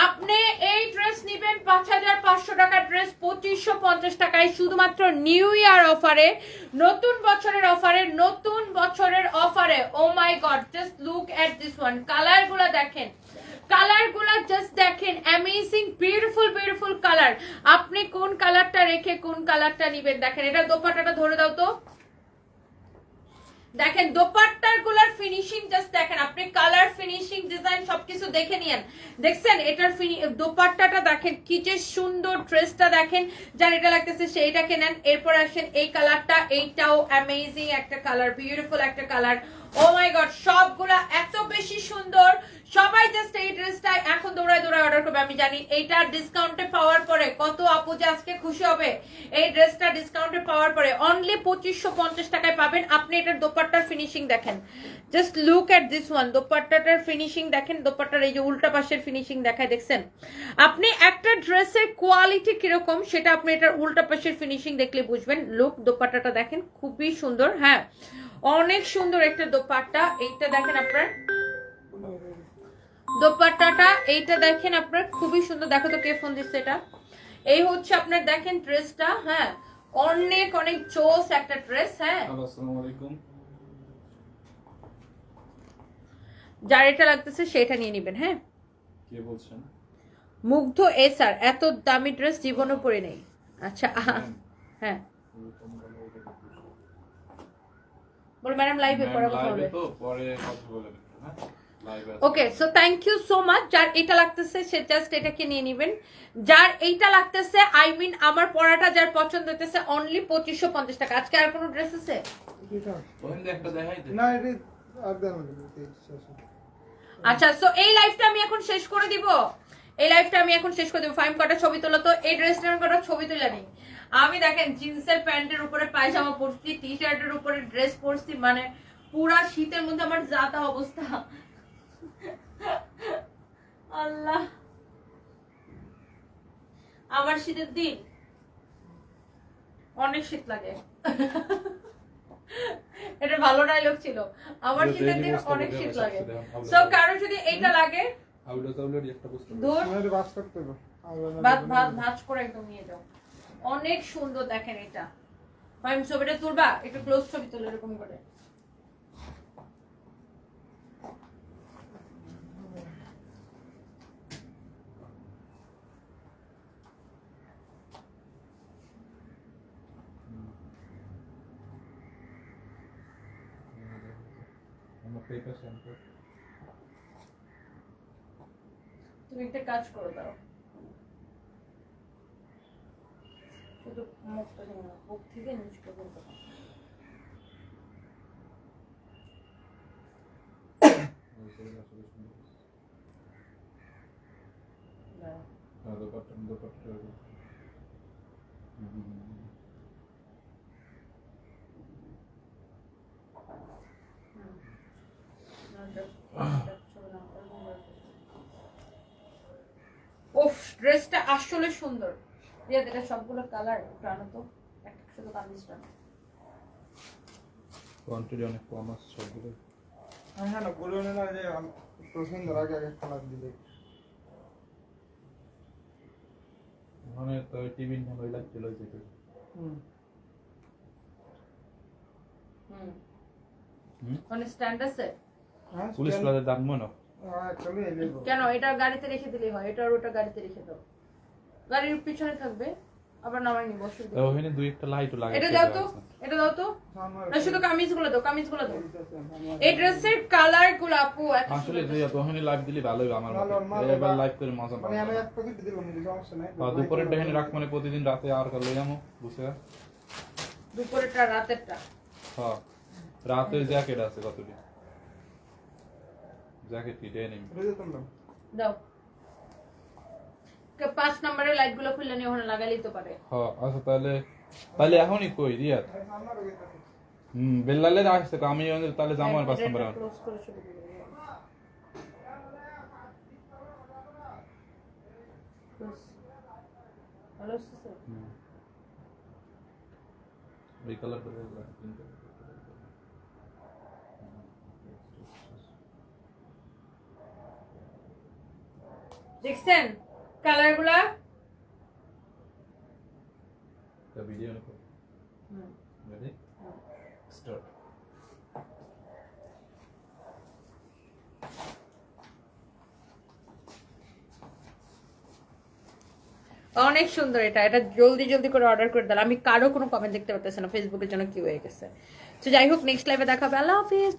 আপনি এই ড্রেস নিবেন 5500 টাকার ড্রেস 2550 টাকায় শুধুমাত্র নিউ ইয়ার অফারে, নতুন বছরের অফারে, নতুন বছরের অফারে। Oh my god, just look at this one. কালারগুলো দেখেন, কালারগুলো জাস্ট দেখেন, অ্যামেজিং বিউটিফুল বিউটিফুল কালার। আপনি কোন কালারটা রেখে কোন কালারটা নিবেন। দেখেন, এটা দোপাট্টাটা ধরে দাও তো, দেখেন দোপাট্টার গুলার ফিনিশিং জাস্ট দেখেন, আপনি কালার ফিনিশিং ডিজাইন সবকিছু দেখে নিয়েন। দেখছেন এটার দোপাট্টাটা দেখেন কি যে সুন্দর, ড্রেসটা দেখেন, যার এটা লাগতেছে সেইটাকে নেন। এরপর আসেন এই কালারটা, এইটাও অ্যামেজিং একটা কালার, বিউটিফুল একটা কালার। ও মাই গড, সবগুলা এত বেশি সুন্দর। সবাই জাস্ট এই ড্রেসটা এখন দৌড়ায় দৌড়ায় অর্ডার করবে। আমি জানি এইটা ডিসকাউন্টে পাওয়ার পরে কত আপু যে আজকে খুশি হবে। এই ড্রেসটা ডিসকাউন্টে পাওয়ার পরে অনলি 2550 টাকায় পাবেন। আপনি এটার দোপাট্টার ফিনিশিং দেখেন, just look at this one. দোপাট্টাটার ফিনিশিং দেখেন, দোপাট্টার এই যে উল্টা পাশের ফিনিশিং দেখায়, দেখছেন? আপনি একটা ড্রেসের কোয়ালিটি কিরকম সেটা আপনি এটার উল্টা পাশের ফিনিশিং দেখলে বুঝবেন। লুক, দোপাট্টাটা দেখেন খুবই সুন্দর, হ্যাঁ অনেক সুন্দর একটা দোপাট্টা। এইটা দেখেন আপনার দোপাট্টাটা, এইটা দেখেন আপনার খুবই সুন্দর। দেখো তো কে ফোন দিচ্ছে, এটা এই হচ্ছে আপনার দেখেন ড্রেসটা, হ্যাঁ অনেক অনেক চোস একটা ড্রেস। হ্যাঁ, আসসালামু আলাইকুম। যার এটা লাগতেছে সেটা নিয়ে নেবেন। হ্যাঁ, কে বলছেন? মুগ্ধ এসআর, এত দামি ড্রেস জীবনও পরে নেই। আচ্ছা হ্যাঁ বল ম্যাডাম লাইভে পরে কথা লাইভে বলে তো পরে কথা বলে নিচ্ছি, হ্যাঁ লাইভে okay so thank you so much যার এটা লাগতেছে সে জাস্ট এটাকে নিয়ে নেবেন যার এইটা লাগতেছে আই মিন আমার পড়াটা যার পছন্দ হইতেছে অনলি 2550 টাকা আজকে আর কোনো ড্রেস আছে ওখানে একটা দেখাই দে না এটি আর দেন আচ্ছা সো এই লাইভটা আমি এখন শেষ করে দিব এই লাইভটা আমি এখন শেষ করে দিব ফাইম কটা ছবি তোলো তো এই ড্রেসটা আমি কটা ছবি তুলে নিই আমি দেখেন জিন্সের প্যান্টের উপরে পায়জামা পরছি টি শার্টের উপরে ড্রেস পরছি মানে পুরা শীতের মধ্যে আমার যাতা অবস্থা আল্লাহ আমার শীতের দিন অনেক শীত লাগে এটা ভালো ডায়লগ ছিল আমার শীতের দিন অনেক শীত লাগে সো কারো যদি এইটা লাগে দূর আমাদের বাস করতে হবে ভাজ করে একদম নিয়ে যাও অনেক সুন্দর দেখেন এটা ফাইম ছবিটা তুলবা একটু ক্লোজ ছবি তুলো এরকম করে তুমি একটা কাজ করো দাও শুধু মুখটা নিয়ে নাও বুক থেকে নিচ পর্যন্ত উফ ড্রেসটা আসলে সুন্দর রিয়া এটা সবগুলো কালার প্রাণ তো একটা শুধু কামিজটা কোয়ান্টিটি অনেক কম আছে সবগুলো হ্যাঁ না বলুন না যে পছন্দ আগে আগে কালার দিলে মানে তো টিভি না হইলা চলে যেতে মানে স্ট্যান্ড আছে হ্যাঁ পুলিশ প্লাজার দাম মনে চলে এলে কেন এটা গাড়িতে রেখে দিলেই হয় এটা আর ওটা গাড়িতে রেখে দাও গাড়ির পিছনে থাকবে আবার নামাই নিব অসুবিধা তো ওখানে দুই একটা লাইট লাগাই এটা দাও তো না শুধু কামিজগুলো দাও এই ড্রেসের কালার গুলো আপু এত আসলে তুই ওখানে লাইভ দিলি ভালো হবে আমার ভালো, মতে এবার লাইভ করে মজা মানে আমি পাবো এক প্যাকেট দিলাম সমস্যা নাই দুপুরের টাইমে রাখ মানে প্রতিদিন রাতে আর কাল লই যাবো বুঝছে দুপুরেরটা রাতেরটা হ্যাঁ রাতের জ্যাকেট আছে কতটি জ্যাকেট কি ডেনিম বুঝে তোমরা দাও 5 নম্বরের লাইট গুলো খুলে নিয়ে ওখানে লাগাইলেই তো পারে হ্যাঁ আচ্ছা তাহলে এখনই কই রিয়াদ আমার ওইটা বেল্লালে আসছে আমি তাহলে যাবো আর 5 নম্বরে ক্লোজ করে শুরু করে ভালো আছে এই কালার করে দেখছেন কালার গুলা ভিডিও নিকো রেডি স্টার্ট অনেক সুন্দর এটা জলদি জলদি করে অর্ডার করে দিলাম আমি কারো কোনো কমেন্ট দেখতে পাচ্ছি না ফেসবুকের জন্য কি হয়ে গেছে তো যাই হোক নেক্সট লাইভে দেখা হবে আল্লাহ হাফিজ